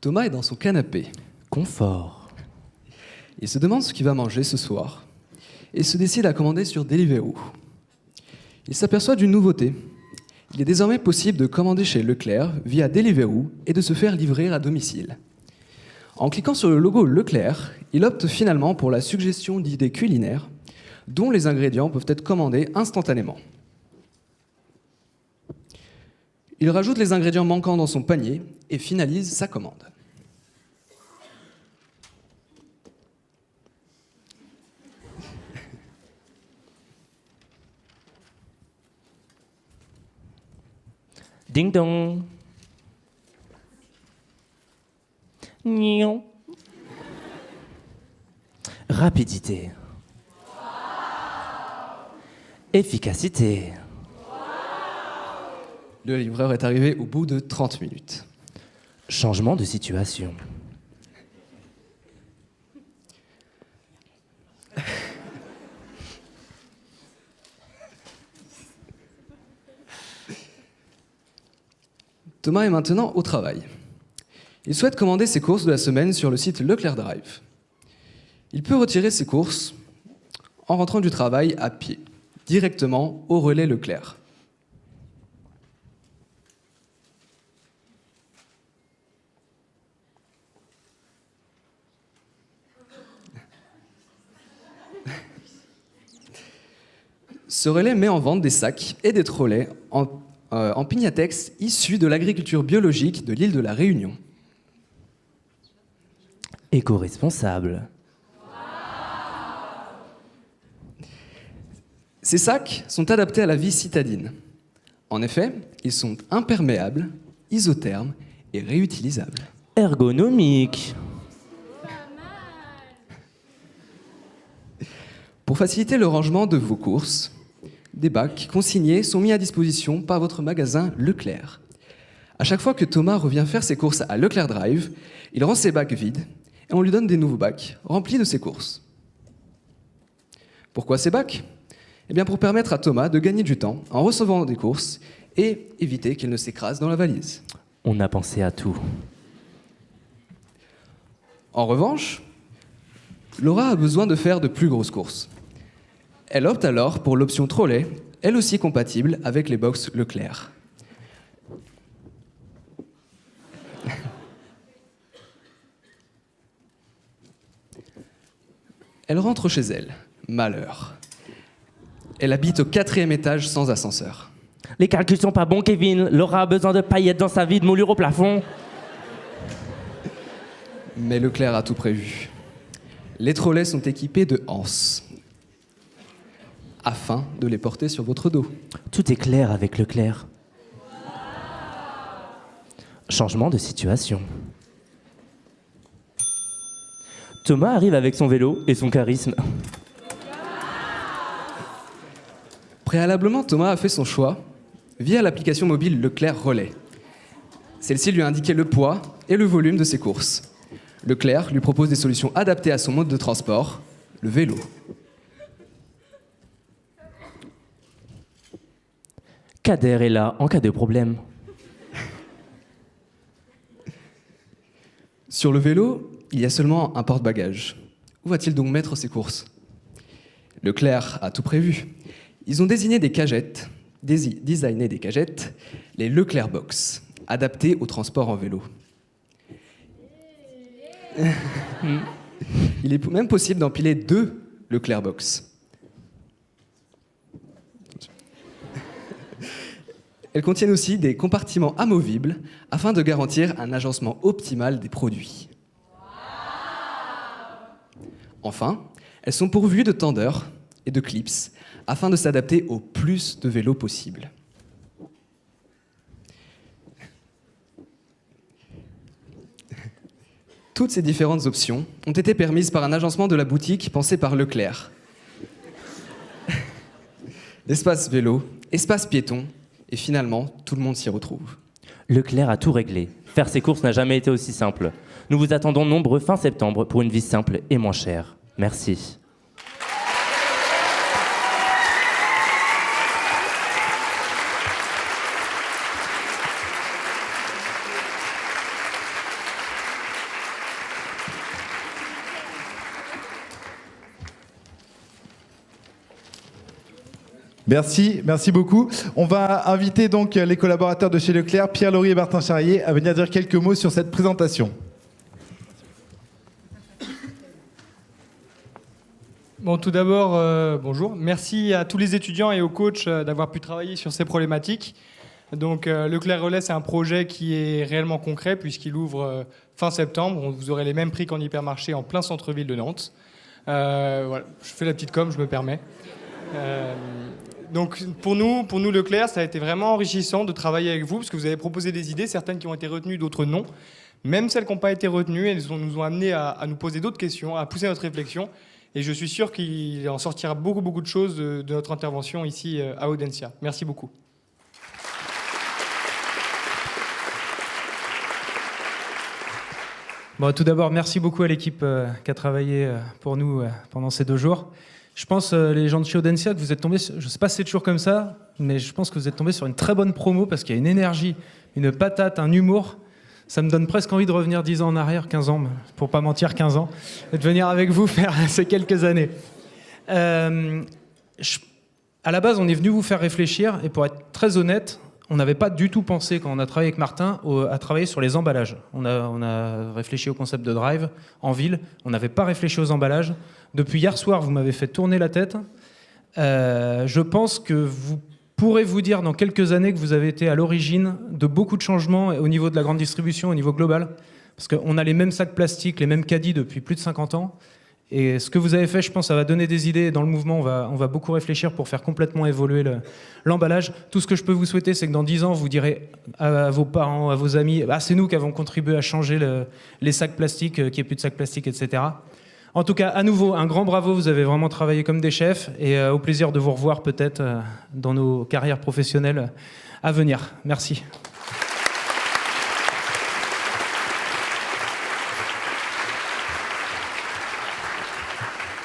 Thomas est dans son canapé. Confort. Il se demande ce qu'il va manger ce soir et se décide à commander sur Deliveroo. Il s'aperçoit d'une nouveauté. Il est désormais possible de commander chez Leclerc via Deliveroo et de se faire livrer à domicile. En cliquant sur le logo Leclerc, il opte finalement pour la suggestion d'idées culinaires dont les ingrédients peuvent être commandés instantanément. Il rajoute les ingrédients manquants dans son panier et finalise sa commande. Ding dong. Nion. Rapidité. Efficacité. Le livreur est arrivé au bout de 30 minutes. Changement de situation. Thomas est maintenant au travail. Il souhaite commander ses courses de la semaine sur le site Leclerc Drive. Il peut retirer ses courses en rentrant du travail à pied, directement au relais Leclerc. Ce relais met en vente des sacs et des trolleys en pignatex issus de l'agriculture biologique de l'île de la Réunion. Éco-responsable. Ces sacs sont adaptés à la vie citadine. En effet, ils sont imperméables, isothermes et réutilisables. Ergonomique. Pour faciliter le rangement de vos courses, des bacs consignés sont mis à disposition par votre magasin Leclerc. À chaque fois que Thomas revient faire ses courses à Leclerc Drive, il rend ses bacs vides et on lui donne des nouveaux bacs remplis de ses courses. Pourquoi ces bacs ? Eh bien pour permettre à Thomas de gagner du temps en recevant des courses et éviter qu'il ne s'écrase dans la valise. On a pensé à tout. En revanche, Laura a besoin de faire de plus grosses courses. Elle opte alors pour l'option trolley, elle aussi compatible avec les box Leclerc. Elle rentre chez elle. Malheur. Elle habite au 4e étage sans ascenseur. Les calculs sont pas bons, Kevin. Laura a besoin de paillettes dans sa vie, de moulure au plafond. Mais Leclerc a tout prévu. Les trolleys sont équipés de anses, afin de les porter sur votre dos. Tout est clair avec Leclerc. Changement de situation. Thomas arrive avec son vélo et son charisme. Préalablement, Thomas a fait son choix via l'application mobile Leclerc Relais. Celle-ci lui a indiqué le poids et le volume de ses courses. Leclerc lui propose des solutions adaptées à son mode de transport, le vélo. Kader est là en cas de problème. Sur le vélo, il y a seulement un porte-bagages. Où va-t-il donc mettre ses courses ? Leclerc a tout prévu. Ils ont designé des cagettes, les Leclerc Box, adaptées au transport en vélo. Il est même possible d'empiler 2 Leclerc Box. Elles contiennent aussi des compartiments amovibles afin de garantir un agencement optimal des produits. Enfin, elles sont pourvues de tendeurs et de clips afin de s'adapter au plus de vélos possible. Toutes ces différentes options ont été permises par un agencement de la boutique pensé par Leclerc. Espace vélo, espace piéton, et finalement, tout le monde s'y retrouve. Leclerc a tout réglé. Faire ses courses n'a jamais été aussi simple. Nous vous attendons nombreux fin septembre pour une vie simple et moins chère. Merci. Merci beaucoup. On va inviter donc les collaborateurs de chez Leclerc, Pierre Laurie et Martin Charrier, à venir dire quelques mots sur cette présentation. Bon, tout d'abord, bonjour. Merci à tous les étudiants et aux coachs d'avoir pu travailler sur ces problématiques. Donc, Leclerc Relais, c'est un projet qui est réellement concret puisqu'il ouvre fin septembre. Vous aurez les mêmes prix qu'en hypermarché en plein centre-ville de Nantes. Voilà, je fais la petite com, je me permets. Donc, pour nous, Leclerc, ça a été vraiment enrichissant de travailler avec vous parce que vous avez proposé des idées, certaines qui ont été retenues, d'autres non. Même celles qui n'ont pas été retenues, elles nous ont amenés à nous poser d'autres questions, à pousser notre réflexion. Et je suis sûr qu'il en sortira beaucoup de choses de notre intervention ici à Audencia. Merci beaucoup. Bon, tout d'abord, merci beaucoup à l'équipe qui a travaillé pour nous pendant ces 2 jours. Je pense, les gens de chez Audencia, que vous êtes tombés, je ne sais pas si c'est toujours comme ça, mais je pense que vous êtes tombés sur une très bonne promo parce qu'il y a une énergie, une patate, un humour. Ça me donne presque envie de revenir 10 ans en arrière, 15 ans, pour pas mentir, 15 ans, et de venir avec vous faire ces quelques années. À la base, on est venu vous faire réfléchir, et pour être très honnête, on n'avait pas du tout pensé, quand on a travaillé avec Martin, à travailler sur les emballages. On a réfléchi au concept de drive en ville, on n'avait pas réfléchi aux emballages. Depuis hier soir, vous m'avez fait tourner la tête. Je pense que vous pourrez vous dire dans quelques années que vous avez été à l'origine de beaucoup de changements au niveau de la grande distribution, au niveau global. Parce qu'on a les mêmes sacs plastiques, les mêmes caddies depuis plus de 50 ans. Et ce que vous avez fait, je pense, ça va donner des idées. Dans le mouvement, on va beaucoup réfléchir pour faire complètement évoluer l'emballage. Tout ce que je peux vous souhaiter, c'est que dans 10 ans, vous direz à vos parents, à vos amis, ah, c'est nous qui avons contribué à changer les sacs plastiques, qu'il n'y ait plus de sacs plastiques, etc. En tout cas, à nouveau, un grand bravo, vous avez vraiment travaillé comme des chefs et au plaisir de vous revoir peut-être dans nos carrières professionnelles à venir. Merci.